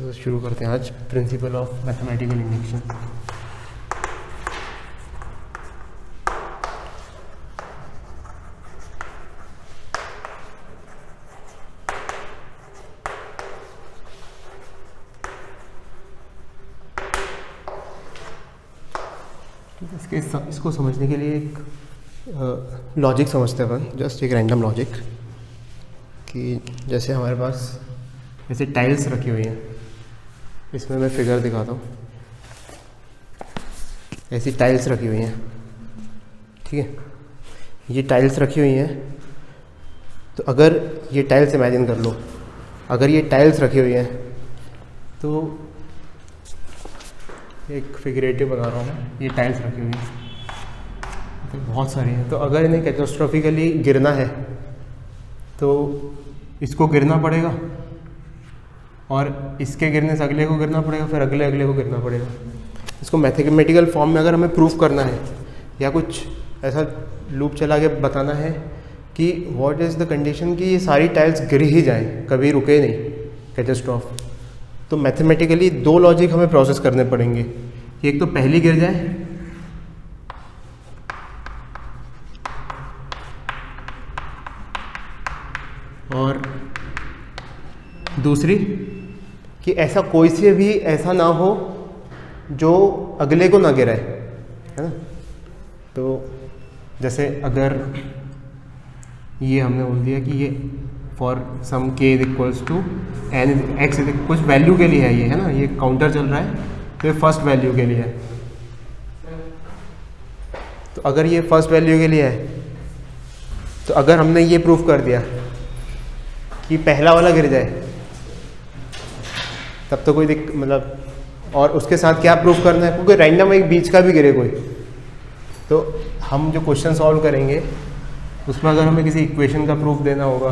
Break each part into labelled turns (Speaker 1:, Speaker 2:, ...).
Speaker 1: तो शुरू करते हैं आज प्रिंसिपल ऑफ मैथमेटिकल इंडक्शन। इसको समझने के लिए एक लॉजिक समझते हैं अपन, जस्ट एक रैंडम लॉजिक कि जैसे हमारे पास ऐसे टाइल्स रखी हुई हैं, इसमें मैं फिगर दिखाता हूँ। ऐसी टाइल्स रखी हुई हैं, ठीक है। ये टाइल्स रखी हुई हैं, तो अगर ये टाइल्स इमेजिन कर लो, अगर ये टाइल्स रखी हुई हैं तो एक फिगरेटिव बना रहा हूँ मैं, ये टाइल्स रखी हुई हैं तो बहुत सारी हैं। तो अगर इन्हें कैटास्ट्रोफिकली गिरना है तो इसको गिरना पड़ेगा और इसके गिरने से अगले को गिरना पड़ेगा, फिर अगले को गिरना पड़ेगा। इसको मैथमेटिकल फॉर्म में अगर हमें प्रूफ करना है या कुछ ऐसा लूप चला के बताना है कि व्हाट इज़ द कंडीशन कि ये सारी टाइल्स गिर ही जाएं, कभी रुके नहीं कैटास्ट्रॉफ, तो मैथमेटिकली दो लॉजिक हमें प्रोसेस करने पड़ेंगे कि एक तो पहली गिर जाए और दूसरी कि ऐसा कोई से भी ऐसा ना हो जो अगले को ना गिराए, है ना। तो जैसे अगर ये हमने बोल दिया कि ये for some k equals to n x कुछ वैल्यू के लिए है, ये है ना, ये काउंटर चल रहा है तो ये फर्स्ट वैल्यू के लिए है। तो अगर ये फर्स्ट वैल्यू के लिए है तो अगर हमने ये प्रूफ कर दिया कि पहला वाला गिर जाए तब तो कोई मतलब, और उसके साथ क्या प्रूफ करना है, क्योंकि रैंडम एक बीच का भी गिरे कोई, तो हम जो क्वेश्चन सॉल्व करेंगे उसमें अगर हमें किसी इक्वेशन का प्रूफ देना होगा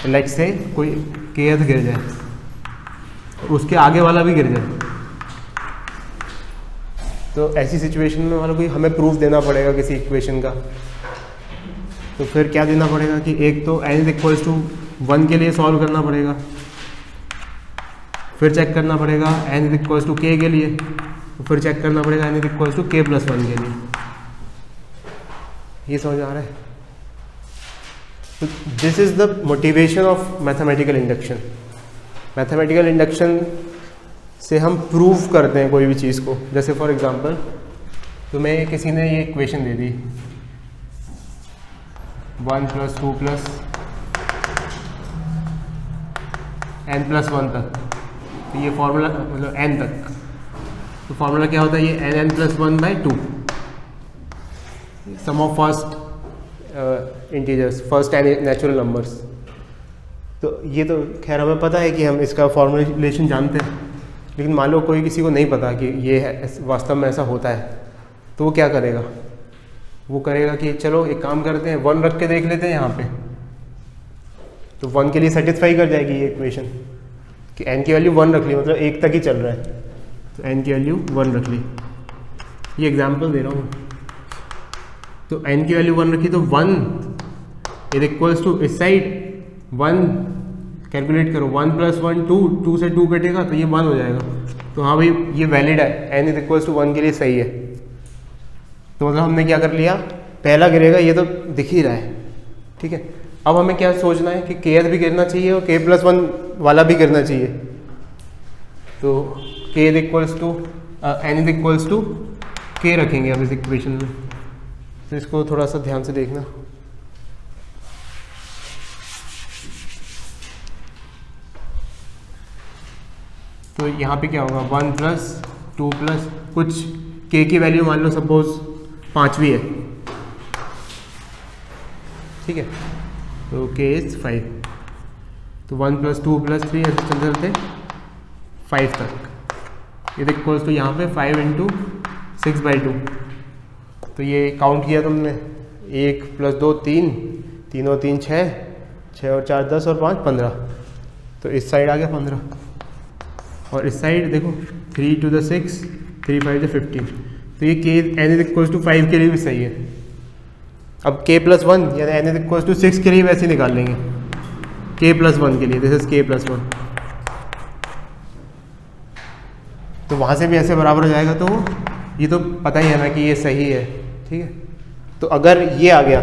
Speaker 1: तो लेट्स से कोई kth गिर जाए और उसके आगे वाला भी गिर जाए, तो ऐसी सिचुएशन में मतलब कोई हमें प्रूफ देना पड़ेगा किसी इक्वेशन का। तो फिर क्या देना पड़ेगा कि एक तो n इक्वल्स टू 1 के लिए सॉल्व करना पड़ेगा, फिर चेक करना पड़ेगा n इक्वल्स टू k के लिए, फिर चेक करना पड़ेगा n equals to k plus 1 के लिए। ये समझ आ रहा है? तो this is the motivation of mathematical induction. Mathematical induction से हम प्रूव करते हैं कोई भी चीज़ को। जैसे फॉर एग्जांपल तुम्हें किसी ने ये इक्वेशन दे दी 1 + 2 + n + 1 तक, तो ये फार्मूला मतलब n तक, तो फार्मूला क्या होता है, ये n + 1/2 sum of first integers, first natural numbers. तो ये तो खैर हमें पता है कि हम इसका फॉर्मूलेशन जानते हैं, लेकिन मान लो कोई किसी को नहीं पता कि ये वास्तव में ऐसा होता है, तो वो क्या करेगा, वो करेगा कि चलो एक काम करते हैं 1 रख के देख लेते हैं यहाँ पे, तो 1 के लिए सेटिस्फाई कर जाएगी ये इक्वेशन कि n की वैल्यू 1 रख ली, मतलब 1 तक ही चल रहा है, तो n की वैल्यू 1 रख ली। ये एग्जांपल दे रहा हूँ। तो n की वैल्यू 1 रखी तो 1 इज इक्वल्स टू इस साइड 1 कैलकुलेट करो, 1 + 1 2 से 2 कटेगा तो ये 1 हो जाएगा। तो हाँ भाई ये वैलिड है, n इज इक्वल्स टू 1 के लिए सही है। तो मतलब हमने क्या कर लिया, पहला गिरेगा ये तो दिख ही रहा है, ठीक है। अब हमें क्या सोचना है कि kth भी गिरना चाहिए और k + 1 वाला भी गिरना चाहिए। तो k equals to n is equals to k रखेंगे अब इस इक्वेशन में। तो इसको थोड़ा सा ध्यान से देखना। तो यहाँ पे क्या होगा, 1 + 2 + कुछ k की वैल्यू मान लो सपोज 5वीं है, ठीक है, तो k इज 5, तो 1 + 2 + 3 ऐसे चलते चलते 5 तक। ये इक्वल्स तो यहाँ पे 5 × 6/2, तो ये काउंट किया तुमने, 1 + 2 3, 3 और 3 6, 6 और 4 10 और 5 15, तो इस साइड आ गया 15, और इस साइड देखो 3 × 6 3 5 15, तो ये k n इक्वल्स टू 5 के लिए भी सही है। अब k + 1 यानी n इक्वल्स टू 6 के लिए वैसे निकाल लेंगे, k + 1 के लिए, दिस इज k + 1। तो वहाँ से भी ऐसे बराबर हो जाएगा, तो ये तो पता ही है ना कि ये सही है, ठीक है। तो अगर ये आ गया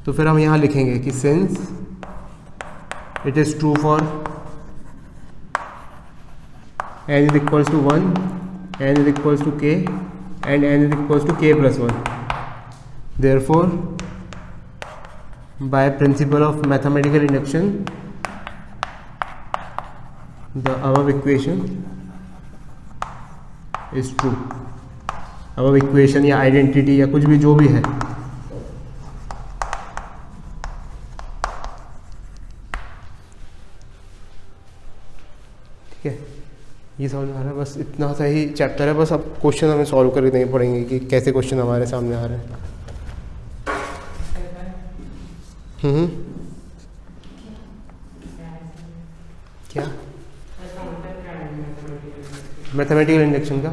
Speaker 1: तो फिर हम यहाँ लिखेंगे कि since it is true for n is equals to 1, n is equals to k and n is equals to k plus 1, therefore by principle of mathematical induction the above equation is true। above equation या identity या कुछ भी जो भी है, ठीक है। ये समझ में आ रहा है, बस इतना सा ही चैप्टर है। बस अब क्वेश्चन हमें सॉल्व करने पड़ेंगे कि कैसे क्वेश्चन हमारे सामने आ रहे हैं। क्या मैथमेटिकल इंडक्शन का,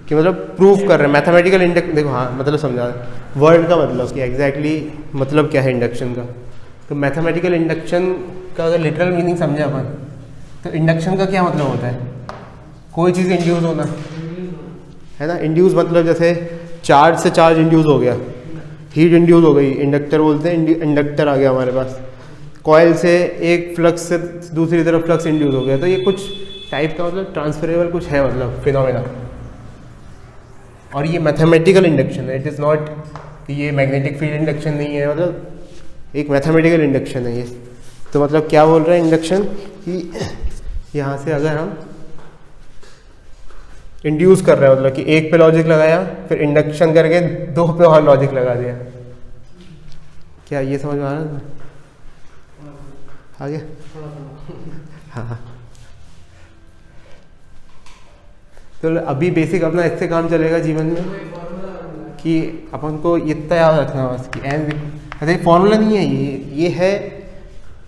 Speaker 1: कि मतलब प्रूफ कर रहे हैं मैथमेटिकल इंडक्शन। देखो हाँ, मतलब समझा वर्ड का मतलब कि एग्जैक्टली मतलब क्या है इंडक्शन का। तो मैथमेटिकल इंडक्शन का अगर लिटरल मीनिंग समझे अपन, तो इंडक्शन का क्या मतलब होता है? कोई चीज़ इंड्यूस होना, है ना। इंड्यूस मतलब जैसे चार्ज से चार्ज इंड्यूस हो गया, हीट इंड्यूस हो गई, इंडक्टर बोलते हैं, इंडक्टर आ गया हमारे पास। कॉइल से एक फ्लक्स से दूसरी तरफ फ्लक्स इंड्यूस हो गया, तो ये कुछ टाइप का मतलब ट्रांसफरेबल कुछ है, मतलब फिनोमेना। और ये मैथमेटिकल इंडक्शन है, इट इज़ नॉट कि ये मैग्नेटिक फील्ड इंडक्शन नहीं है, मतलब एक मैथमेटिकल इंडक्शन है ये। तो मतलब क्या बोल रहे हैं इंडक्शन कि यहाँ से अगर हम इंड्यूस कर रहे हैं, मतलब कि एक पे लॉजिक लगाया, फिर इंडक्शन करके दो पे और लॉजिक लगा दिया। क्या ये समझ में आ रहा है? आगे हाँ, तो अभी बेसिक अपना इससे काम चलेगा जीवन में कि अपन को इतना याद रखना बस कि एन, अरे फॉर्मूला नहीं है ये है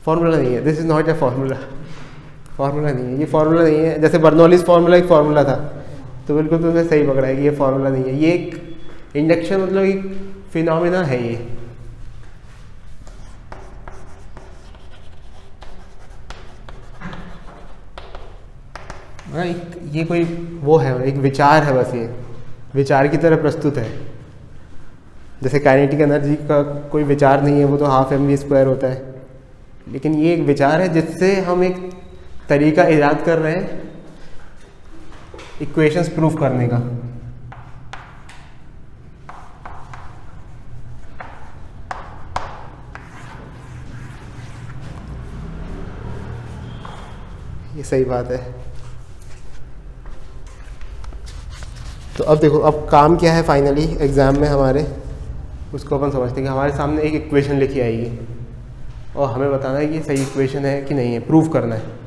Speaker 1: फॉर्मूला नहीं है, this is not a formula. Formula नहीं है ये, फॉर्मूला नहीं है। जैसे बर्नौलीज फॉर्मूला एक फॉर्मूला था, तो बिल्कुल तुमने सही पकड़ा है कि ये फॉर्मूला नहीं है। ये एक इंडक्शन मतलब एक फिनोमेना है ये। ये कोई वो है, एक विचार है, बस ये विचार की तरह प्रस्तुत है। जैसे काइनेटिक एनर्जी का कोई विचार नहीं है, वो तो हाफ mv² होता है। लेकिन ये एक विचार है जिससे हम एक तरीका ईजाद कर रहे हैं इक्वेशंस प्रूफ करने का। ये सही बात है। तो अब देखो, अब काम क्या है फाइनली एग्ज़ाम में हमारे, उसको अपन समझते हैं कि हमारे सामने एक इक्वेशन लिखी आएगी और हमें बताना है कि ये सही इक्वेशन है कि नहीं है, प्रूफ करना है।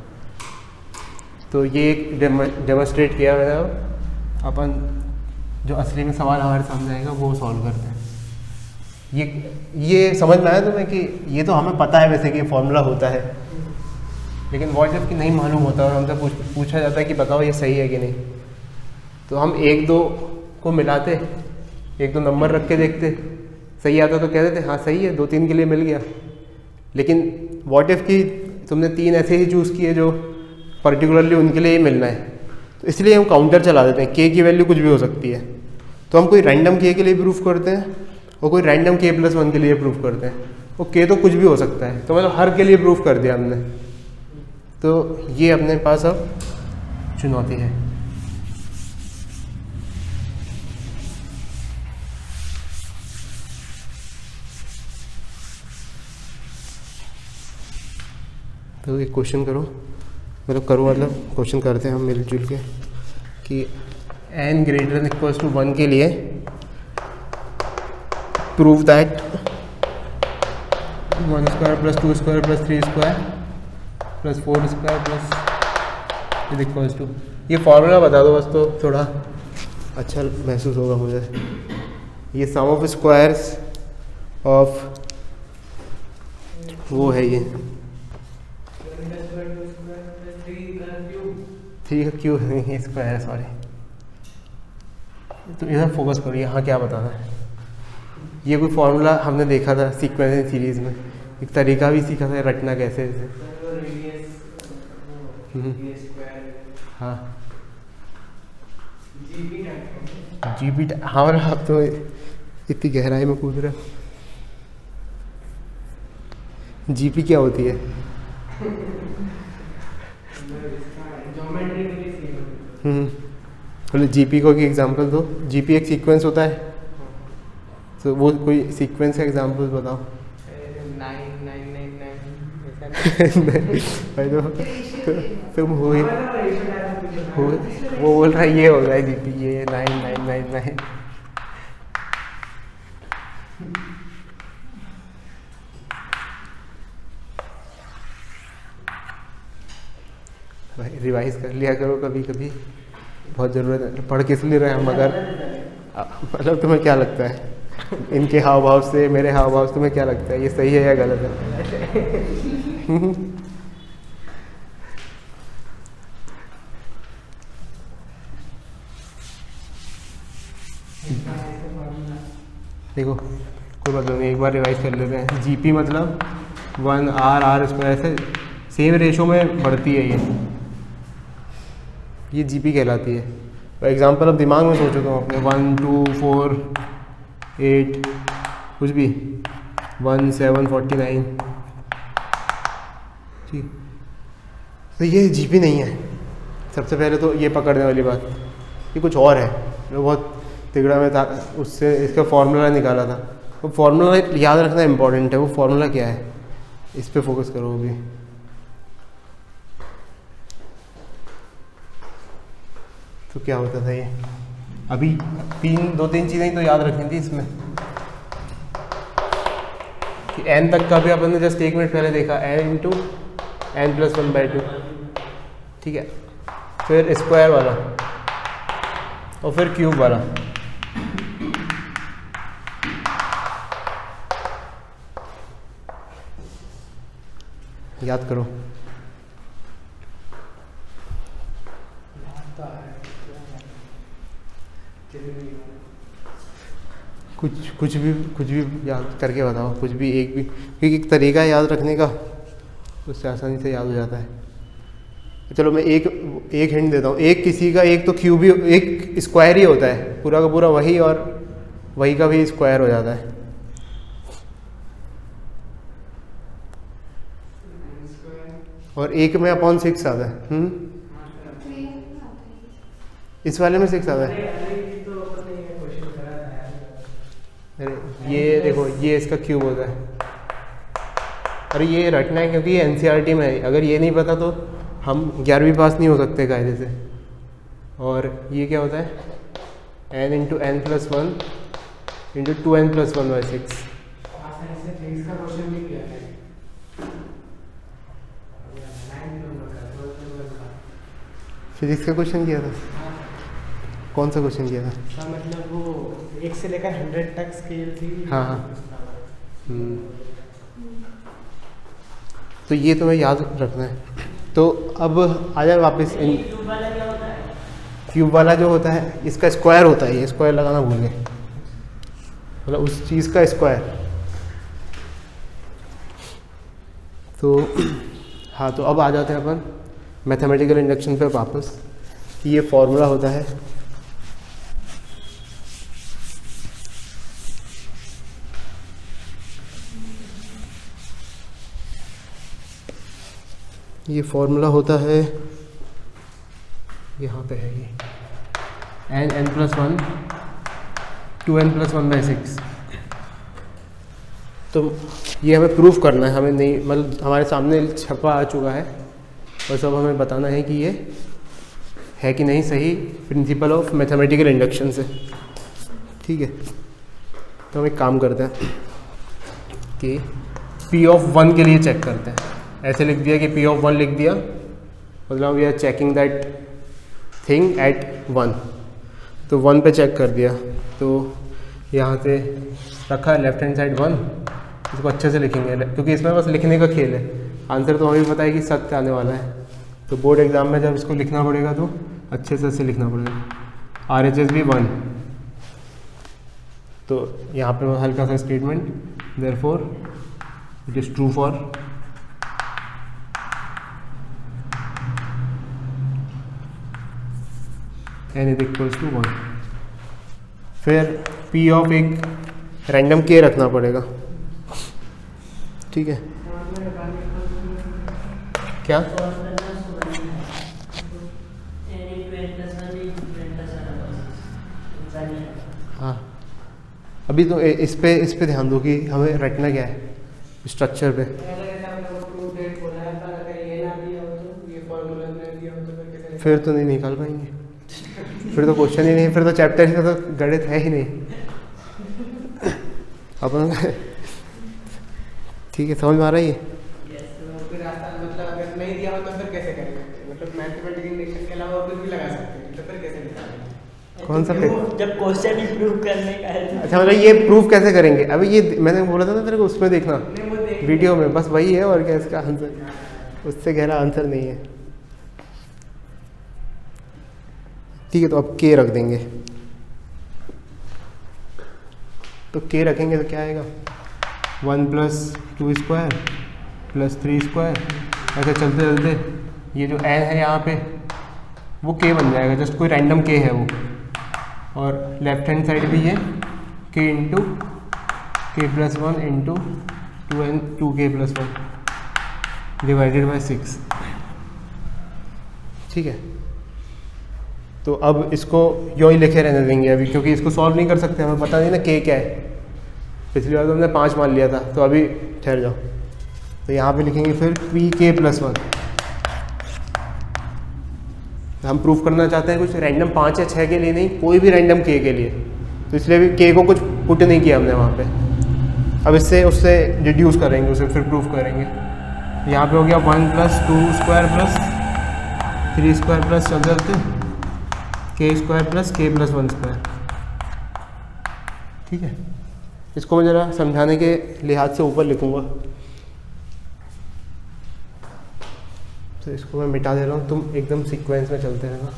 Speaker 1: तो ये एक डेमोस्ट्रेट किया मैंने। अपन जो असली में सवाल हमारे सामने आएगा वो सॉल्व करते हैं। ये समझ में आया तुम्हें कि ये तो हमें पता है वैसे कि ये फॉर्मूला होता है, लेकिन व्हाट इफ कि नहीं मालूम होता और हमसे पूछा जाता है कि बताओ ये सही है कि नहीं। तो हम एक दो को मिलाते, एक दो नंबर रख के देखते, सही आता तो कह देते हाँ सही है, 2-3 के लिए मिल गया। लेकिन व्हाट इफ कि तुमने 3 ऐसे ही चूज़ किए जो पर्टिकुलरली उनके लिए ही मिलना है, तो इसलिए हम काउंटर चला देते हैं। के की वैल्यू कुछ भी हो सकती है, तो हम कोई रैंडम के लिए प्रूफ करते हैं और कोई रैंडम k+1 के लिए प्रूफ करते हैं। वो के तो कुछ भी हो सकता है, तो मतलब हर के लिए प्रूफ कर दिया हमने। तो ये अपने पास अब चुनौती है। तो एक क्वेश्चन करो, मतलब करो मतलब क्वेश्चन करते हैं हम मिलजुल के कि n > 1 के लिए प्रूव दैट 1² + 2² + 3² + 4² += ये फॉर्मूला बता दो बस, तो थोड़ा अच्छा महसूस होगा मुझे। ये सम ऑफ स्क्वायर्स ऑफ वो है, ये 3 का क्यूब है, स्क्वायर है, सॉरी। तो इधर फोकस करो, यहाँ क्या बताना है। ये कोई फॉर्मूला हमने देखा था सीक्वेंस सीरीज में, एक तरीका भी सीखा था रटना कैसे। हाँ, जीपी हाँ ना, आप तो इतनी गहराई में कूद रहे हो। जीपी क्या होती है? बोले जीपी को की एग्जांपल दो। जीपी एक सीक्वेंस होता है, तो वो कोई सीक्वेंस का एग्जांपल बताओ।
Speaker 2: 9999
Speaker 1: भाई तो तुम हो वो बोल रहा है ये हो रहा है जीपी, ये 9999। भाई रिवाइज कर लिया करो कभी कभी, बहुत ज़रूरत है। पढ़ किस लिए रहे हम अगर मतलब तुम्हें क्या लगता है इनके हाव भाव से मेरे हाव भाव से तुम्हें क्या लगता है, ये सही है या गलत है? देखो कोई मतलब नहीं, एक बार रिवाइज कर लेते हैं। जीपी मतलब 1r स्क्वायर से सेम रेशो में बढ़ती है ये जीपी कहलाती है। फॉर एग्जांपल अब दिमाग में सोचो तुम अपने 1 2 4 8 कुछ भी 1 7 49, ठीक। तो ये जीपी नहीं है। सबसे पहले तो ये पकड़ने वाली बात, ये कुछ और है। जो बहुत तिगड़ा में था, उससे इसका फॉर्मूला निकाला था। वो फॉर्मूला याद रखना इम्पोर्टेंट है। वो फॉर्मूला क्या है, इस पे फोकस करो अभी। तो क्या होता था ये, अभी दो तीन चीज़ें ही तो याद रखनी थी इसमें कि n तक का भी अपन ने जस्ट 1 मिनट पहले देखा, n × n+1/2, ठीक है। फिर स्क्वायर वाला और फिर क्यूब वाला। याद करो। कुछ भी याद करके बताओ, कुछ भी एक भी, क्योंकि एक तरीका है याद रखने का, उससे आसानी से याद हो जाता है। चलो मैं एक हिंट देता हूँ। एक किसी का एक तो क्यूब ही, एक स्क्वायर ही होता है पूरा का पूरा वही, और वही का भी स्क्वायर हो जाता है। और एक में अपॉन 6 आता है। इस वाले में 6 आता है। अरे ये देखो, ये इसका क्यूब होता है। अरे ये रटना है क्योंकि ये एनसीईआरटी में है। अगर ये नहीं पता तो हम 11वीं पास नहीं हो सकते कायदे से। और ये क्या होता है, n × n+1 × 2n+1/6। फिजिक्स का क्वेश्चन किया था? कौन सा क्वेश्चन किया था?
Speaker 2: मतलब वो 1 से लेकर 100 तक स्केल थी।
Speaker 1: हाँ। तो ये तुम्हें याद रखना है। तो अब आ जाए वापस इन क्यूब वाला जो होता है, इसका स्क्वायर होता है। ये स्क्वायर लगाना भूल गए, मतलब उस चीज़ का स्क्वायर। तो हाँ, तो अब आ जाते हैं अपन मैथमेटिकल इंडक्शन पे वापस। ये फॉर्मूला होता है, ये फॉर्मूला होता है, यहाँ पे है ये n+1 2n+1/6। तो ये हमें प्रूफ करना है, हमें नहीं, मतलब हमारे सामने छपा आ चुका है, बस अब हमें बताना है कि ये है कि नहीं सही प्रिंसिपल ऑफ मैथमेटिकल इंडक्शन से, ठीक है। तो हम एक काम करते हैं कि P(1) के लिए चेक करते हैं। ऐसे लिख दिया कि P(1) लिख दिया, मतलब we are checking that thing at 1। तो 1 पे चेक कर दिया, तो यहाँ से रखा है लेफ्ट हैंड साइड 1। इसको अच्छे से लिखेंगे क्योंकि इसमें बस लिखने का खेल है। आंसर तो हमें भी पता है कि सत्य आने वाला है, तो बोर्ड एग्जाम में जब इसको लिखना पड़ेगा तो अच्छे से लिखना पड़ेगा। RHS भी 1। तो यहाँ पे हल्का सा statement, therefore it is true for n is equals to 1। फिर p ऑफ एक रैंडम k रखना पड़ेगा, ठीक है। क्या हाँ, अभी तो इस पे ध्यान दो कि हमें रटना क्या है स्ट्रक्चर पे। फिर तो नहीं निकाल पाएंगे, फिर तो क्वेश्चन ही नहीं, फिर तो चैप्टर का तो गणित है ही नहीं अपन। ठीक है, समझ में आ रहा है ये?
Speaker 2: मतलब अगर नहीं दिया हो तो फिर कैसे करेंगे? मतलब मैथमेटिकल इंडक्शन के अलावा और कुछ भी लगा सकते हैं, तो फिर कैसे निकालेंगे?
Speaker 1: कौन सा पे?
Speaker 3: जब क्वेश्चन ही प्रूव करने का है तो।
Speaker 1: अच्छा, मतलब ये प्रूफ कैसे करेंगे? अभी ये मैंने बोला था ना तेरे को, उसमें देखना वीडियो में, बस वही है और क्या इसका आंसर, उससे गहरा आंसर नहीं है। ठीक है, तो अब के रख देंगे। तो के रखेंगे तो क्या आएगा? 1 + 2 स्क्वायर + 3 स्क्वायर, ऐसे चलते चलते ये जो n है यहाँ पे वो k बन जाएगा, जस्ट कोई रैंडम k है वो। और लेफ्ट हैंड साइड भी ये k into k+1 into 2k + 1 divided by 6। ठीक है, तो अब इसको यूँ ही लिखे रहने देंगे अभी, क्योंकि इसको सॉल्व नहीं कर सकते, हमें पता नहीं ना k क्या है। पिछली बार तो हमने 5 मान लिया था, तो अभी ठहर जाओ। तो यहाँ पे लिखेंगे फिर pk+1। हम प्रूफ करना चाहते हैं कुछ रैंडम 5 या 6 के लिए नहीं, कोई भी रैंडम k के लिए, तो इसलिए भी k को कुछ पुट नहीं किया हमने वहाँ पे। अब इससे उससे रिड्यूस करेंगे, उसे फिर प्रूफ करेंगे। यहाँ पे हो गया 1 + 2 स्क्वायर + 3 स्क्वायर प्लस चलते चलते k स्क्वायर + k+1 स्क्वायर। ठीक है, इसको मैं ज़रा समझाने के लिहाज से ऊपर लिखूँगा, तो इसको मैं मिटा दे रहा हूँ, तुम एकदम सीक्वेंस में चलते रहना।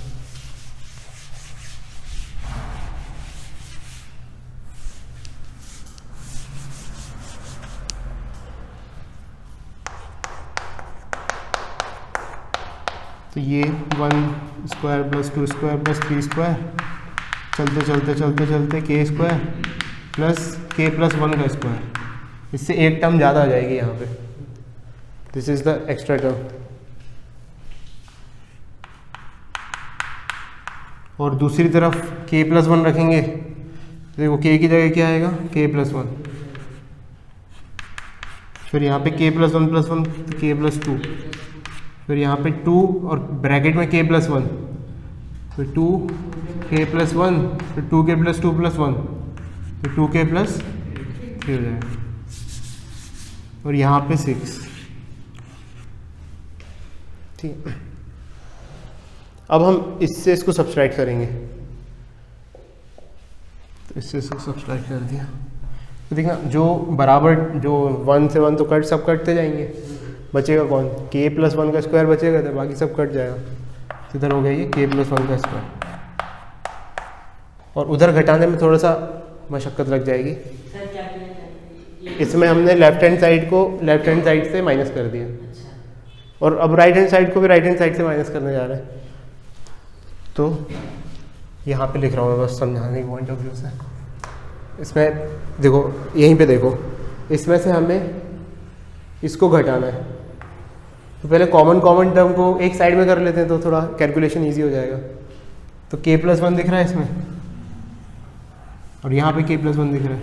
Speaker 1: तो ये 1 स्क्वायर + 2 स्क्वायर + 3 स्क्वायर चलते चलते चलते चलते k स्क्वायर + k+1 का स्क्वायर, इससे एक टर्म ज़्यादा आ जाएगी यहाँ पे। This is the extra term. और दूसरी तरफ k+1 रखेंगे, देखो k की जगह क्या आएगा? k+1। फिर यहाँ पे k+1 + 1 k+2, फिर यहाँ पे 2 और ब्रैकेट में k+1, फिर 2k+1, फिर 2k+2 + 1, फिर 2k+3 हो जाएगा, और यहाँ पे 6। ठीक है, अब हम इससे इसको सब्सट्रैक्ट करेंगे, तो इससे इसको सब्सट्रैक्ट कर दिया, तो देखना जो बराबर, जो 1 से 1 तो कट, सब कटते जाएंगे, बचेगा कौन? k+1 का स्क्वायर बचेगा, तो बाकी सब कट जाएगा। तो इधर हो गया ये k+1 का स्क्वायर, और उधर घटाने में थोड़ा सा मशक्क़त लग जाएगी। इसमें हमने लेफ्ट हैंड साइड को लेफ्ट हैंड साइड से माइनस कर दिया, और अब राइट हैंड साइड को भी राइट हैंड साइड से माइनस करने जा रहे हैं। तो यहाँ पे लिख रहा हूँ मैं बस समझाने के पॉइंट ऑफ व्यू से। इसमें देखो, यहीं पे देखो, इसमें से हमें इसको घटाना है, तो पहले कॉमन टर्म को एक साइड में कर लेते हैं, तो थोड़ा कैलकुलेशन इजी हो जाएगा। तो k+1 दिख रहा है इसमें, और यहाँ पे k+1 दिख रहा है,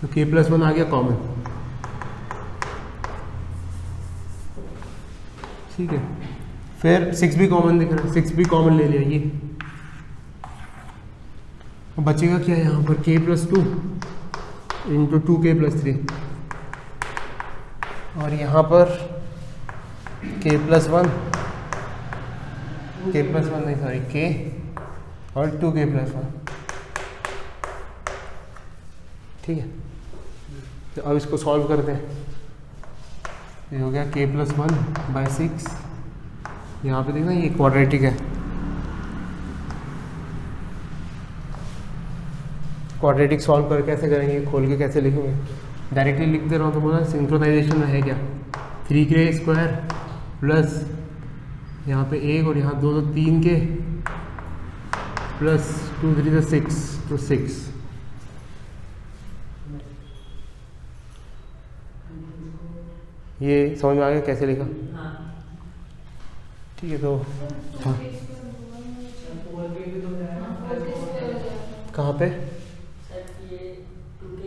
Speaker 1: तो k+1 आ गया कॉमन। ठीक है, फिर 6 भी कॉमन दिख रहा है, 6 भी कॉमन ले लिया ये, बचेगा क्या यहाँ पर? k+2 इंटू 2k+3, और यहाँ पर k+1 नहीं सॉरी k और 2k+1। ठीक है, तो अब इसको सॉल्व करते हैं। ये हो गया k+1/6, यहाँ पे देखना ये क्वाड्रेटिक है, क्वाड्रेटिक सॉल्व कर कैसे करेंगे, खोल के कैसे लिखेंगे? डायरेक्टली लिख दे रहा हूँ, तो बोला सिंक्रोनाइजेशन में है क्या? 3k स्क्वायर प्लस यहाँ पे 1 और यहाँ 2 तो 3k प्लस 2 3 6 तो 6। ये समझ में आ गया कैसे लिखा?
Speaker 3: हाँ।
Speaker 1: ठीक है तो हाँ कहाँ पे?
Speaker 3: सर ये 2k²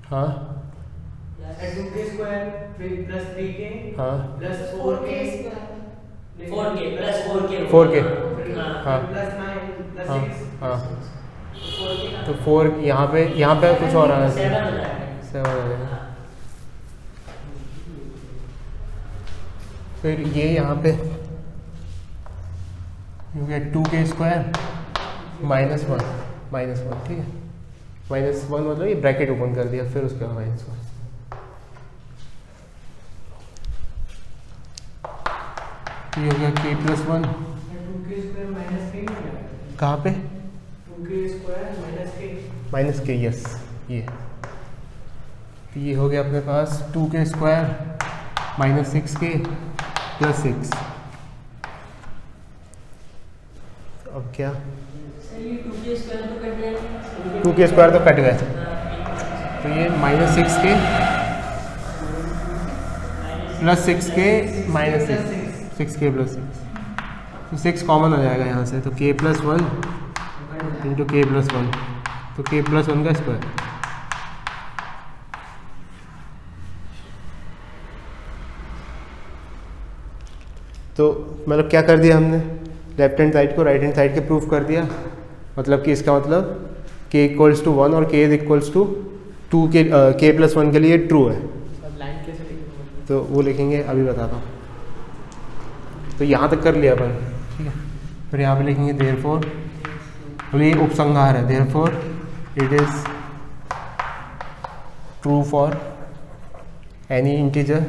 Speaker 1: हाँ
Speaker 2: 2k स्क्वायर प्लस 3k
Speaker 1: हाँ
Speaker 2: plus 4k
Speaker 3: 4k plus 4k
Speaker 1: 4k
Speaker 3: हाँ
Speaker 2: प्लस 9 प्लस
Speaker 1: हाँ
Speaker 2: 6
Speaker 1: हाँ
Speaker 3: 4k
Speaker 1: तो 4 यहाँ पे कुछ और आना
Speaker 3: 7
Speaker 1: चाहिए।
Speaker 3: हो जाएगा।
Speaker 1: 7 आ जाएगा।
Speaker 3: हाँ।
Speaker 1: फिर ये यहाँ पे you get 2k square minus one ठीक है। -1 मतलब ये ब्रैकेट ओपन कर दिया फिर उसके बाद -1 ये हो गया k + 1।
Speaker 2: 2k square minus k हो गया।
Speaker 1: कहाँ पे?
Speaker 2: 2k square minus k
Speaker 1: -k yes ये तो ये हो गया अपने पास 2k स्क्वायर -6k + 6। अब क्या?
Speaker 3: सर ये 2k² तो कट जाएगा।
Speaker 1: 2k स्क्वायर तो कट गए
Speaker 3: हाँ,
Speaker 1: तो ये -6k + 6k -6 6k + 6 तो 6 कॉमन हो जाएगा यहाँ से तो k + 1 × k + 1 तो k + 1 का स्क्वायर। तो मतलब क्या कर दिया हमने? लेफ्ट हैंड साइड को राइट हैंड साइड के प्रूफ कर दिया। मतलब कि इसका मतलब k = 1 और k = 2 k + 1 के लिए ट्रू है।
Speaker 2: अब लाइन कैसे लिखेंगे?
Speaker 1: तो वो लिखेंगे अभी बताता हूँ। तो यहाँ तक कर लिया अपन ठीक है। फिर यहाँ पे लिखेंगे देयरफॉर ये उपसंहार है therefore it is true for any integer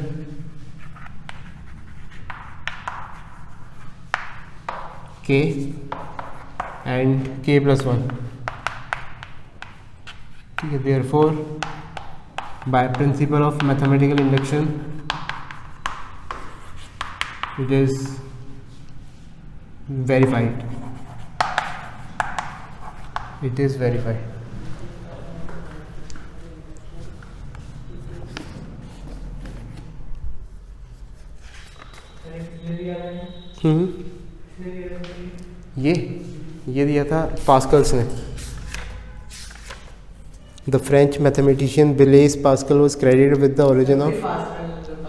Speaker 1: k and k + 1 ठीक है। Therefore by principle of mathematical induction it is verified it is verified ये दिया था पास्कल्स ने। The French mathematician Blaise Pascal was credited with the origin of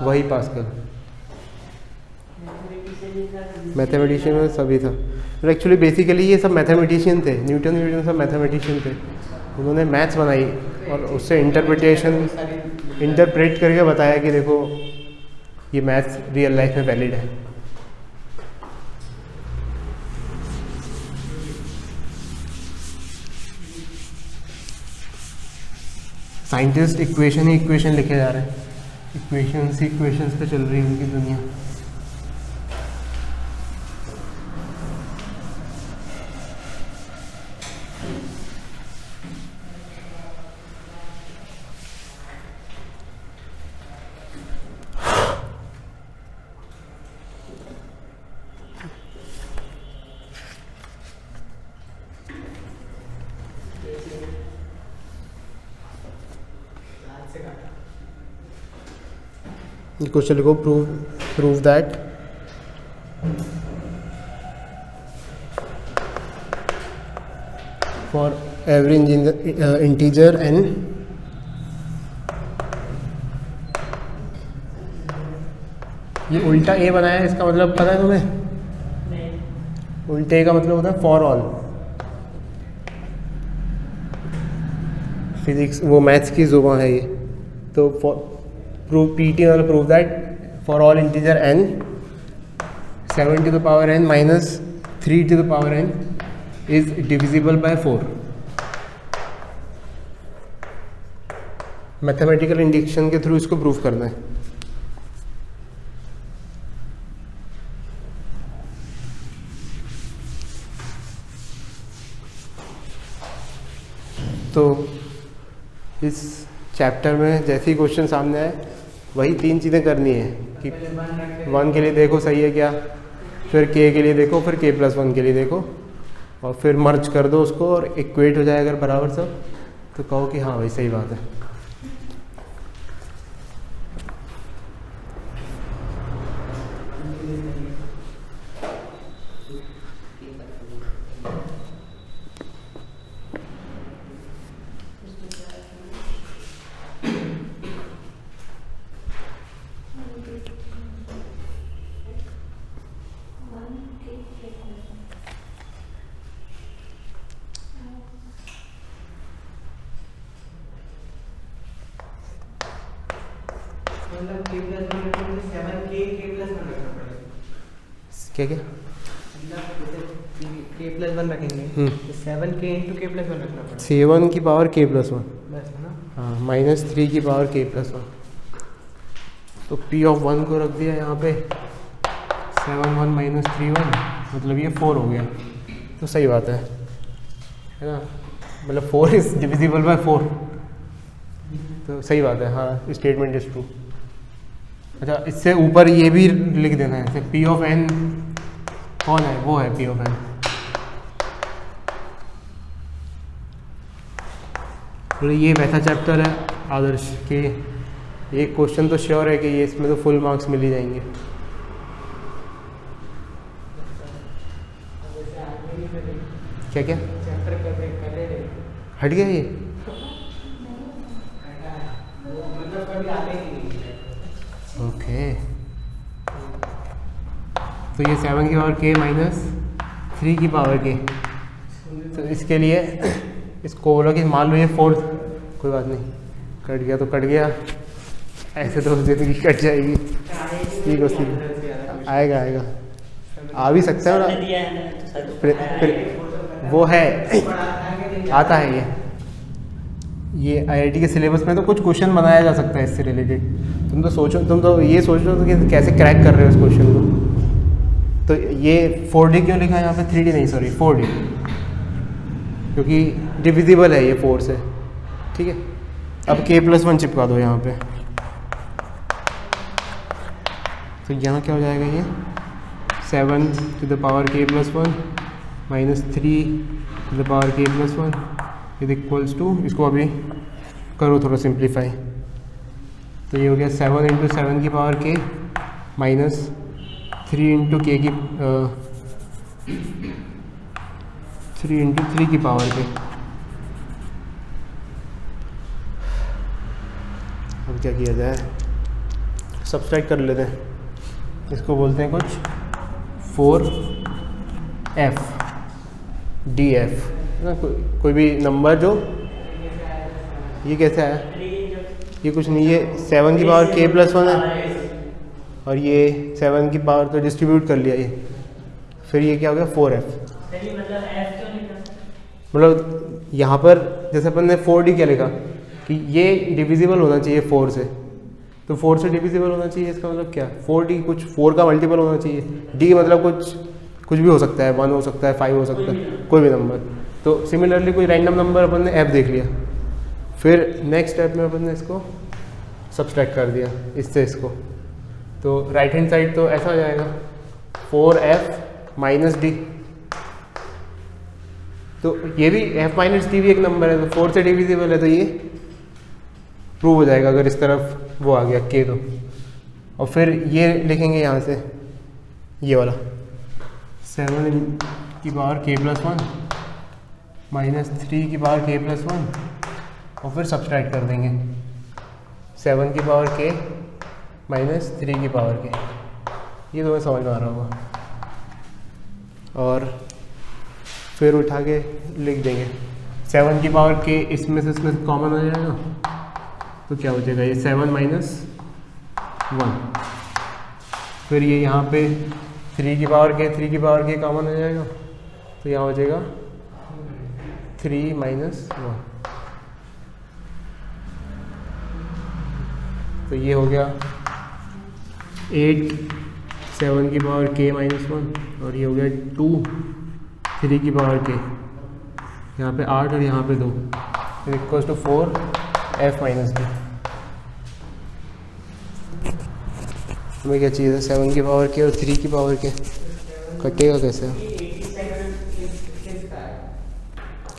Speaker 1: वही pascal mathematician में सभी था। और एक्चुअली बेसिकली ये सब मैथमेटिशियन थे। न्यूटन सब मैथमेटिशियन थे। उन्होंने मैथ्स बनाई और उससे इंटरप्रेट करके बताया कि देखो ये मैथ्स रियल लाइफ में वैलिड है। साइंटिस्ट इक्वेशन ही इक्वेशन लिखे जा रहे हैं। इक्वेशंस पे चल रही है उनकी दुनिया। क्वेश्चन लिखो prove that for every integer n ये उल्टा a बनाया है। इसका मतलब पता है तुम्हें?
Speaker 3: नहीं।
Speaker 1: उल्टे का मतलब होता है फॉर ऑल। फिजिक्स वो मैथ्स की जुबान है ये। तो प्रूव पीटी मतलब prove that for all integer n 7 to the power n minus 3 to the power n is divisible by 4। Mathematical induction के थ्रू इसको प्रूव करना है। तो इस चैप्टर में जैसे ही क्वेश्चन सामने आए वही 3 चीज़ें करनी है कि 1 के लिए देखो सही है क्या, फिर k के लिए देखो, फिर k + 1 के लिए देखो, और फिर मर्ज कर दो उसको और इक्वेट हो जाए अगर बराबर सब, तो कहो कि हाँ भाई सही बात है।
Speaker 2: मतलब k plus 1 रखने से 7k k plus 1 रखना पड़ेगा।
Speaker 1: क्या क्या?
Speaker 2: मतलब जैसे k plus 1 रखेंगे तो 7k into k plus 1 रखना पड़ेगा।
Speaker 1: 7 की पावर k प्लस 1,
Speaker 2: बस है ना।
Speaker 1: हाँ, -3 की पावर k प्लस 1। तो p ऑफ 1 को रख दिया यहाँ पे 7 1 - 3 1, मतलब ये 4 हो गया। तो सही बात है ना, मतलब 4 इज डिविजिबल बाय 4, तो सही बात है। हाँ, स्टेटमेंट इज ट्रू। अच्छा, इससे ऊपर ये भी लिख देना है, जैसे p ऑफ n कौन है, वो है p ऑफ n। तो ये वैसा चैप्टर है आदर्श कि एक क्वेश्चन तो श्योर है कि ये इसमें तो फुल मार्क्स मिल ही जाएंगे। क्या क्या
Speaker 2: चैप्टर कर रहे
Speaker 1: हट गया ये?
Speaker 2: मतलब कभी आते ही नहीं।
Speaker 1: ओके, तो ये 7 की पावर k - 3 की पावर k, तो इसके लिए इसको बोला कि मान लो ये 4, कोई बात नहीं, कट गया तो कट गया, ऐसे तो जिंदगी कट जाएगी। ठीक हो, ठीक आएगा आएगा, आ भी सकता है
Speaker 3: सर ने
Speaker 1: ना,
Speaker 3: दिया है ना, तो सर को
Speaker 1: फिर
Speaker 3: पता
Speaker 1: फिर
Speaker 3: है।
Speaker 1: वो है, आता है ये IIT के सिलेबस में तो कुछ क्वेश्चन बनाया जा सकता है इससे रिलेटेड। तुम तो सोचो, तुम तो ये सोच रहे हो कि कैसे क्रैक कर रहे हो इस क्वेश्चन को। तो ये 4D क्यों लिखा है यहाँ पे, 3D नहीं सॉरी 4D, क्योंकि डिविजिबल है ये 4 से। ठीक है, अब k प्लस 1 चिपका दो यहाँ पे, तो यहाँ क्या हो जाएगा, ये 7 to the power k plus 1 - 3 to the power k plus 1 is equals to, इसको अभी करो थोड़ा सिंप्लीफाई, तो ये हो गया 7 × 7 की पावर k - 3 × k की 3 × 3 की पावर k। अब क्या किया जाए, सब्सट्रैक्ट कर लेते हैं, इसको बोलते हैं कुछ 4f df ना, कोई भी नंबर जो, ये कैसे आया, ये कुछ नहीं, ये 7 की पावर k प्लस 1 है, और ये 7 की पावर तो डिस्ट्रीब्यूट कर लिया ये, फिर ये क्या हो गया 4f।
Speaker 3: मतलब f क्यों लिखा?
Speaker 1: मतलब यहाँ पर जैसे अपन ने 4D क्या लिखा कि ये डिविजिबल होना चाहिए 4 से, तो 4 से डिविजिबल होना चाहिए, इसका मतलब क्या, 4D कुछ 4 का मल्टीपल होना चाहिए, D मतलब कुछ भी हो सकता है, 1 हो सकता है, 5 हो सकता है, कोई भी नंबर। तो सिमिलरली कोई रैंडम नंबर अपन ने f देख लिया, फिर नेक्स्ट स्टेप में अपन ने इसको सब्सट्रैक्ट कर दिया इससे इसको, तो राइट हैंड साइड तो ऐसा हो जाएगा 4f - d, तो ये भी f - d भी एक नंबर है, तो 4 से डिविजिबल है, तो ये प्रूव हो जाएगा अगर इस तरफ वो आ गया k तो। और फिर ये लिखेंगे यहाँ से ये वाला 7 की पावर k प्लस 1 - 3 की पावर k प्लस 1, और फिर सब्सट्रैक्ट कर देंगे 7 की पावर k - 3 की पावर k। ये तुम्हें समझ में आ रहा होगा, और फिर उठा के लिख देंगे 7 की पावर k, इसमें से कॉमन हो जाएगा, तो क्या हो जाएगा, ये 7 - 1, फिर ये यहाँ पे 3 की पावर k कॉमन हो जाएगा, तो यहाँ हो जाएगा 3 - 1, तो ये हो गया 8 7 की पावर k - 1, और ये हो गया 2 3 की पावर k, यहाँ पे 8 और यहाँ पे 2, इक्वल्स टू 4f - d। हमें क्या चाहिए था, 7 की पावर k और 3 की पावर k, कटेगा कैसे,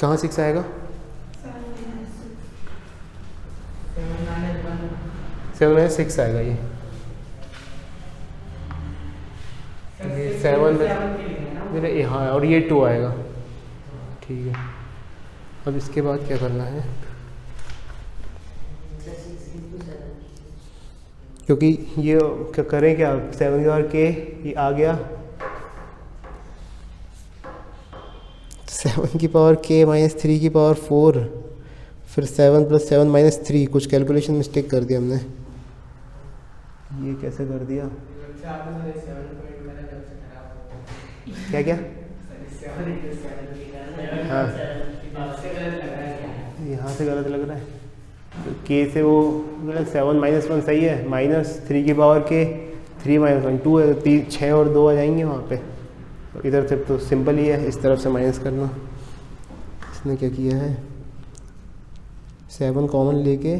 Speaker 1: कहाँ 6 आएगा? 7 में 6 आएगा ये 7 मेरे, हाँ, और ये 2 आएगा। ठीक है, अब इसके बाद क्या करना है, क्योंकि ये क्या करें, क्या 7 की पावर के ये आ गया 7 की पावर के माइनस 3 की पावर 4, फिर 7 + 7 - 3, कुछ कैलकुलेशन मिस्टेक कर दिया हमने। ये कैसे कर दिया, क्या क्या, हाँ यहाँ से गलत लग रहा है, तो के से वो मतलब 7 - 1 सही है, -3 की पावर के 3 - 1 2 है, तो 6 और 2 आ जाएंगे वहाँ पे। तो इधर से तो सिंपल ही है, इस तरफ से माइनस करना। इसने क्या किया है, 7 कॉमन लेके,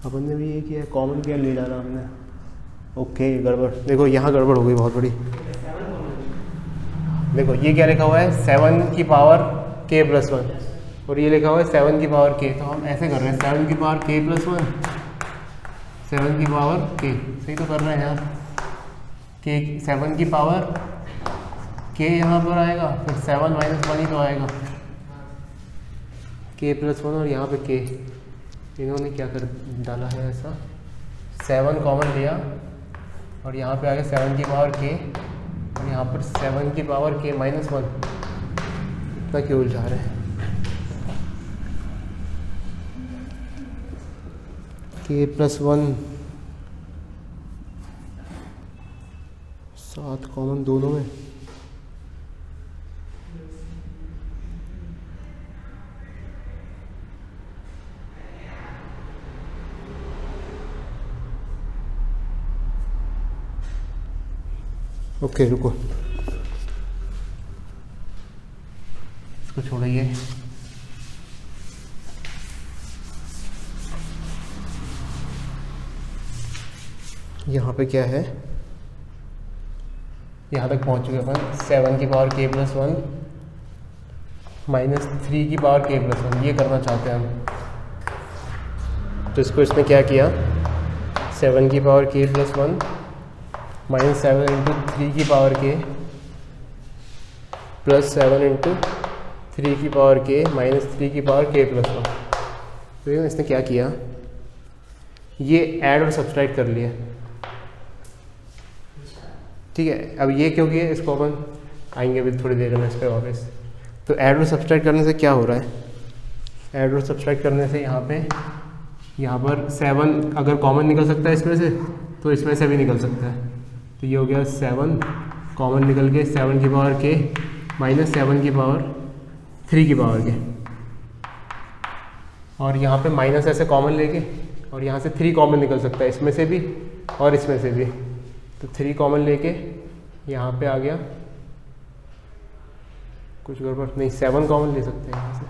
Speaker 1: अपन ने भी ये किया, कॉमन क्या ले डाला हमने। ओके, गड़बड़, देखो यहाँ गड़बड़ हो गई बहुत बड़ी। देखो ये क्या लिखा हुआ है, 7 की पावर k + 1, और ये लिखा हुआ है 7 की पावर k। तो हम ऐसे कर रहे हैं, 7 की पावर k + 1, 7 की पावर k, सही तो कर रहे हैं यार। k 7 की पावर k यहाँ पर आएगा, फिर 7 - 1 ही तो आएगा, k + 1, और यहाँ पे k। इन्होंने क्या कर डाला है ऐसा, 7 कॉमन लिया और यहाँ पे आ गया 7 की पावर k, और यहाँ पर 7 की पावर k - 1। इतना क्यों उलझा रहे हैं, k + 1 7 कॉमन दोनों में, ओके रुको, इसको छोड़िए। यहाँ पे क्या है, यहाँ तक पहुँच चुके अपन, 7 की पावर k + 1 -3 की पावर k + 1, ये करना चाहते हैं हम। तो इसको इसने क्या किया, 7 की पावर k + 1 -7 × 3 की पावर k + 7 × 3 की पावर k -3 की पावर k + 1। तो इसने क्या किया, ये ऐड और सब्सट्रैक्ट कर लिया। ठीक है, अब ये क्यों किया, इसको अपन आएंगे अभी थोड़ी देर में इस पर वापस। तो ऐड और सब्सट्रैक्ट करने से क्या हो रहा है, ऐड और सब्सट्रैक्ट करने से यहाँ पर 7 अगर कॉमन निकल सकता है इसमें से, तो इसमें से भी निकल सकता है। तो ये हो गया 7 कॉमन निकल के 7 की पावर k -7 की पावर 3 की पावर k, और यहाँ पे माइनस ऐसे कॉमन लेके, और यहाँ से 3 कॉमन निकल सकता है इसमें से भी और इसमें से भी। तो 3 कॉमन लेके यहाँ पे आ गया, कुछ गड़बड़ नहीं, 7 कॉमन ले सकते हैं यहाँ से,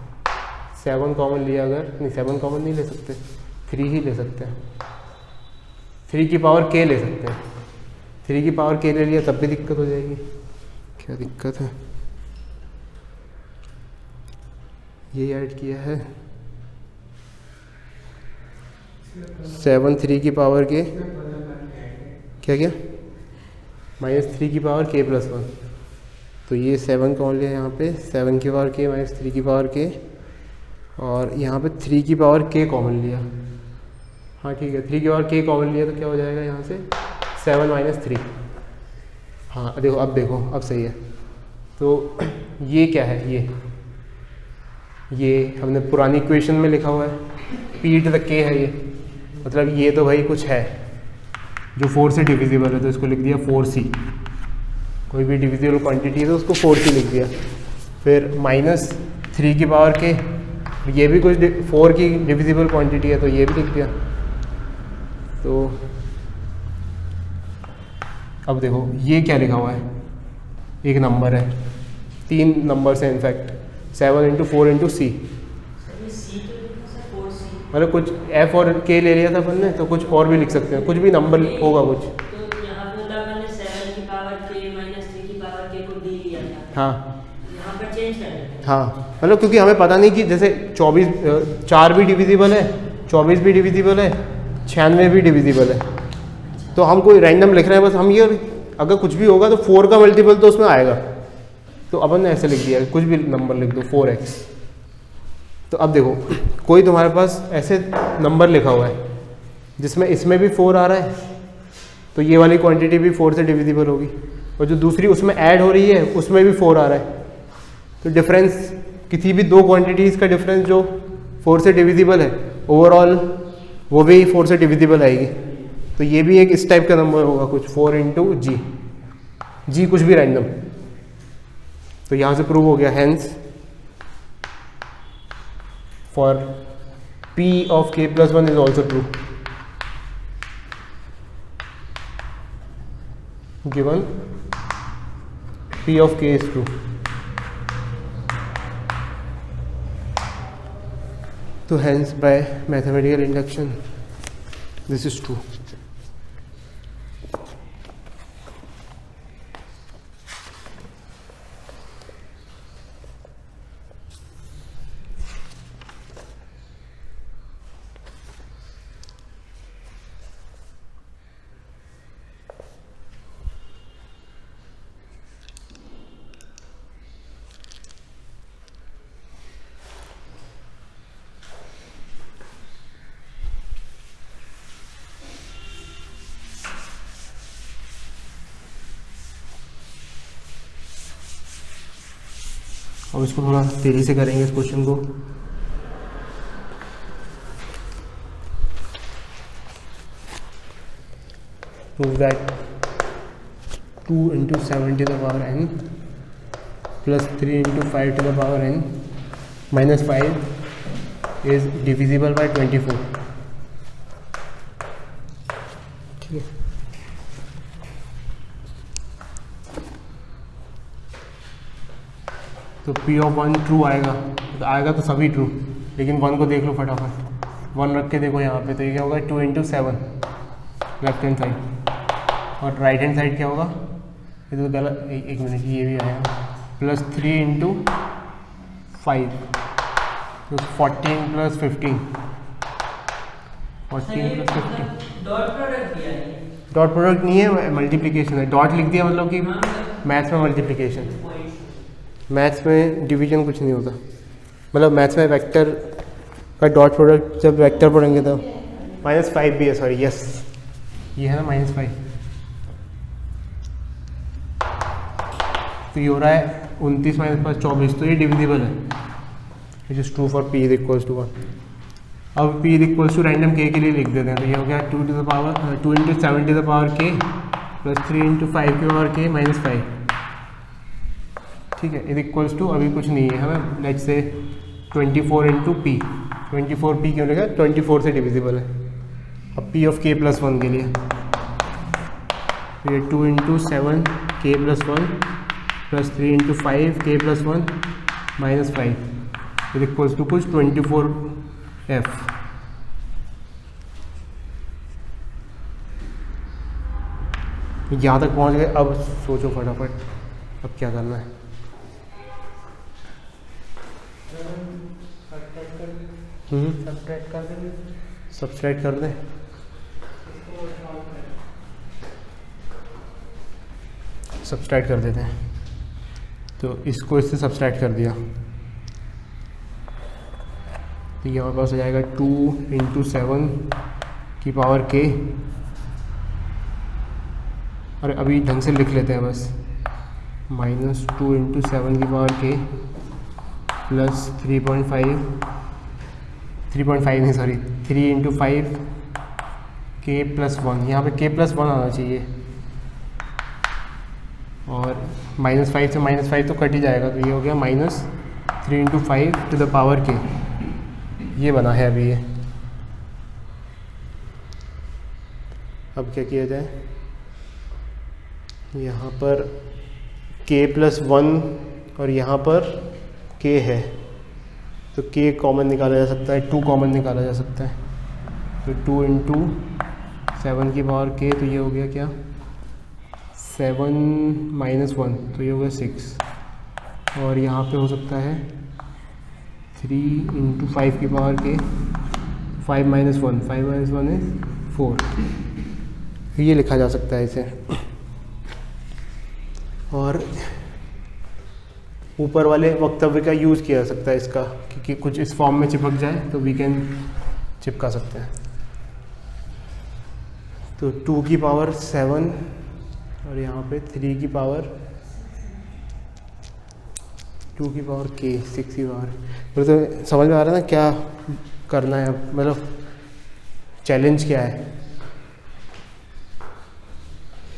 Speaker 1: 7 कॉमन लिया अगर, नहीं 7 कॉमन नहीं ले सकते, 3 ही ले सकते हैं, 3 की पावर k ले सकते हैं। 3 की पावर k ले लिया तब भी दिक्कत हो जाएगी। क्या दिक्कत है, ये ऐड किया है 7 3 की पावर k, क्या -3 की पावर k + 1। तो ये 7 कॉमन लिया यहाँ पे, 7 की पावर k -3 की पावर k, और यहाँ पे 3 की पावर k कॉमन लिया। हाँ ठीक है, 3 की पावर k कॉमन लिया तो क्या हो जाएगा यहाँ से 7 - 3। हाँ देखो, अब देखो, अब सही है। तो ये क्या है, ये हमने पुरानी इक्वेशन में लिखा हुआ है, p to the k है ये, मतलब ये तो भाई कुछ है जो 4 से डिविजिबल है, तो इसको लिख दिया 4c। कोई भी डिविजिबल क्वांटिटी है तो उसको 4c लिख दिया। फिर -3 की पावर k, ये भी कुछ 4 की डिविजिबल क्वांटिटी है तो ये भी लिख दिया। तो अब देखो ये क्या लिखा हुआ है, एक नंबर है, 3 नंबर्स हैं इनफैक्ट, 7 × 4 × c। मतलब कुछ f और k ले लिया था अपन ने, तो कुछ और भी लिख सकते हैं, कुछ भी नंबर होगा कुछ।
Speaker 3: तो यहाँ पे 7 की पावर k -3 की पावर k को d लिया था।
Speaker 1: हाँ
Speaker 3: यहाँ पर चेंज कर देते हैं।
Speaker 1: हाँ मतलब क्योंकि हमें पता नहीं कि जैसे 24 4 भी डिविजिबल है, 24 भी डिविजिबल है, 96 भी डिविजिबल है, तो हम कोई रैंडम लिख रहे हैं बस, हम ये अगर कुछ भी होगा तो 4 का मल्टीपल तो उसमें आएगा, तो अपन ने ऐसे लिख दिया कुछ भी नंबर लिख दो 4x। तो अब देखो कोई तुम्हारे पास ऐसे नंबर लिखा हुआ है जिसमें इसमें भी 4 आ रहा है, तो ये वाली क्वांटिटी भी 4 से डिविजिबल होगी, और जो दूसरी उसमें ऐड हो रही है उसमें भी 4 आ रहा है, तो डिफरेंस किसी भी दो क्वांटिटीज़ का डिफरेंस जो 4 से डिविजिबल है ओवरऑल वो भी 4 से डिविजिबल आएगी। तो ये भी एक इस टाइप का नंबर होगा कुछ 4 इंटू जी कुछ भी रैंडम। तो यहाँ से प्रूव हो गया, hence for p of k plus 1 is also true given p of k is true। तो hence by mathematical induction this is true। अब इसको थोड़ा तेज़ी से करेंगे इस क्वेश्चन को। Prove that 2 into 7 to the power n plus 3 into 5 to the power n minus 5 is divisible by 24। ठीक है, तो P ऑफ 1 ट्रू आएगा तो सभी ट्रू, लेकिन 1 को देख लो फटाफट, 1 रख के देखो यहाँ पे, तो ये क्या होगा 2 इंटू 7 लेफ्ट हैंड साइड, और राइट हैंड साइड क्या होगा, ये तो गलत, एक मिनट ये भी आएगा, प्लस 3 इंटू 5, तो 14 प्लस 15, 14 प्लस 15
Speaker 3: डॉट प्रोडक्ट दिया है।
Speaker 1: डॉट प्रोडक्ट नहीं है, मल्टीप्लिकेशन है, डॉट लिख दिया मतलब कि मैथ्स में मल्टीप्लिकेशन, मैथ्स में डिवीजन कुछ नहीं होता, मतलब मैथ्स में वेक्टर का डॉट प्रोडक्ट जब वेक्टर पढ़ेंगे तो -5 भी है, सॉरी यस ये है ना -5, तो ये हो रहा है 29 - 5 24, तो ये डिविजिबल है, which is true for p is equals to 1। अब p is equals to random k के लिए लिख देते हैं, तो ये हो गया 2 into 7 to the power k plus 3 into 5 की पावर k माइनस 5, ठीक है, इज इक्वल्स टू अभी कुछ नहीं है हमें, let's say 24 into p, 24p क्यों लिखा, 24 से डिविजिबल है। अब p ऑफ k प्लस 1 के लिए ये 2 into 7 k plus 1 plus 3 into 5 k plus 1 minus 5 is equals to कुछ 24f। यहाँ तक पहुँच गए, अब सोचो फटाफट अब क्या करना है। सब्सट्रैक्ट कर दें, सब्सट्रैक्ट कर देते हैं, तो इसको इससे सब्सट्रैक्ट कर दिया, तो ये हमारे पास आ जाएगा 2 इंटू 7 की पावर k, और अभी ढंग से लिख लेते हैं बस, -2 इंटू 7 की पावर k प्लस 3.5 नहीं सॉरी 3 इंटू 5 k प्लस 1, यहाँ पे k प्लस 1 आना चाहिए, और -5 से -5 तो कट ही जाएगा, तो ये हो गया -3 into 5 to the power k, ये बना है अभी ये। अब क्या किया जाए, यहाँ पर k प्लस 1 और यहाँ पर k है, तो k कॉमन निकाला जा सकता है, 2 कॉमन निकाला जा सकता है, तो 2 इंटू 7 की पावर k, तो ये हो गया क्या 7 - 1, तो ये हो गया 6, और यहाँ पे हो सकता है 3 इंटू 5 की पावर के 5 माइनस 1, 5 माइनस 1 इज 4, ये लिखा जा सकता है इसे। और ऊपर वाले वक्तव्य का यूज़ किया जा सकता है इसका, क्योंकि कुछ इस फॉर्म में चिपक जाए तो वी कैन चिपका सकते हैं। तो 2 की पावर 7 और यहाँ पे 3 की पावर 2 की पावर k 6 की पावर। तो समझ में आ रहा है ना क्या करना है, मतलब चैलेंज क्या है।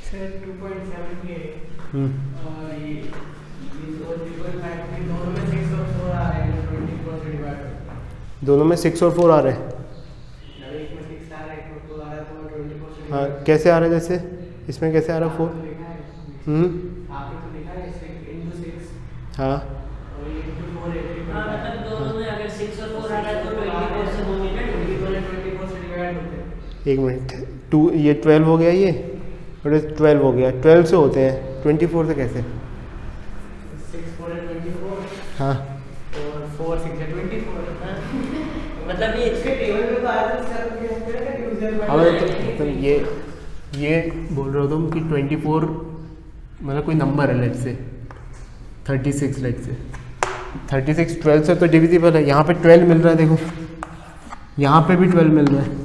Speaker 2: सर 2.7 के
Speaker 1: हम्म,
Speaker 2: और ये 3.5 दोनों में 6 और 4 आ रहे हैं, 24 से डिवाइड।
Speaker 1: दोनों में 6 और 4 आ रहे हैं।
Speaker 2: एक में 6 आ रहा है, एक में 4 आ रहा है, तो 24 से
Speaker 1: हाँ,
Speaker 2: divide।
Speaker 1: कैसे आ रहा है, जैसे इसमें कैसे आ रहा है 4?
Speaker 2: आपने लिखा है, आपने तो लिखा है 6 into 6
Speaker 1: हाँ
Speaker 2: और ये into 4 है,
Speaker 3: हाँ
Speaker 2: 3.5।
Speaker 3: मतलब दोनों में अगर 6 और 4 आ रहा है तो 24 से होंगे ना,
Speaker 2: 24 से डिवाइड होते हैं।
Speaker 1: एक मिनट, 2 ये 12 हो गया, ये और 12 हो गया, 12 से होते हैं, 24 से कैसे?
Speaker 2: 6 4 है 24
Speaker 1: हाँ
Speaker 2: और 4 6 है 24।
Speaker 3: मतलब ये
Speaker 2: इसके टेबल में तो आया था सर, ये यूजर
Speaker 1: हाँ, तो ये बोल रहे हो तुम कि 24 मतलब कोई नंबर है, लेट से 36, लेट से 36 12 से तो डिविजिबल है। यहाँ पे 12 मिल रहा है, देखो यहाँ पे भी 12 मिल रहा है।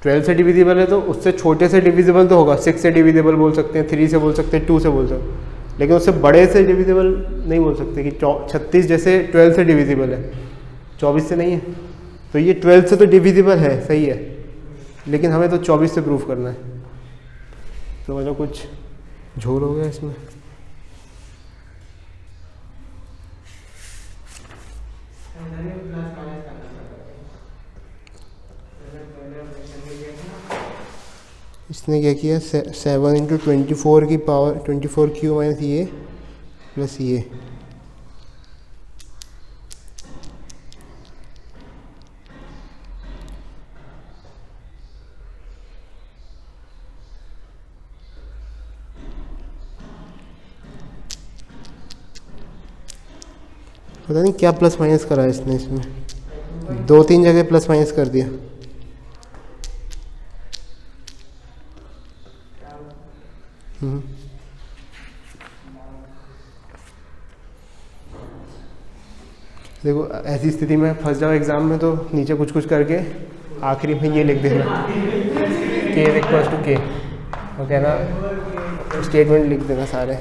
Speaker 1: 12 से डिविजिबल है तो उससे छोटे से डिविजिबल तो होगा, 6 से डिविजिबल बोल सकते हैं, 3 से बोल सकते हैं, 2 से बोल सकते हैं, लेकिन उससे बड़े से डिविजिबल नहीं बोल सकते कि 36 जैसे 12 से डिविजिबल है, 24 से नहीं है। तो ये 12 से तो डिविजिबल है, सही है, लेकिन हमें तो 24 से प्रूफ करना है। तो मतलब कुछ झोल हो गया इसमें। इसने क्या किया, 7 इंटू 24 की पावर 24 क्यू माइनस ये प्लस ये। पता नहीं क्या प्लस माइनस करा है इसने, इसमें 2-3 जगह प्लस माइनस कर दिया। देखो ऐसी स्थिति में फंस जाओ एग्जाम में तो नीचे कुछ कुछ करके आखिरी में ये लिख देना k इक्वल्स टू k, और कहना स्टेटमेंट लिख देना सारे।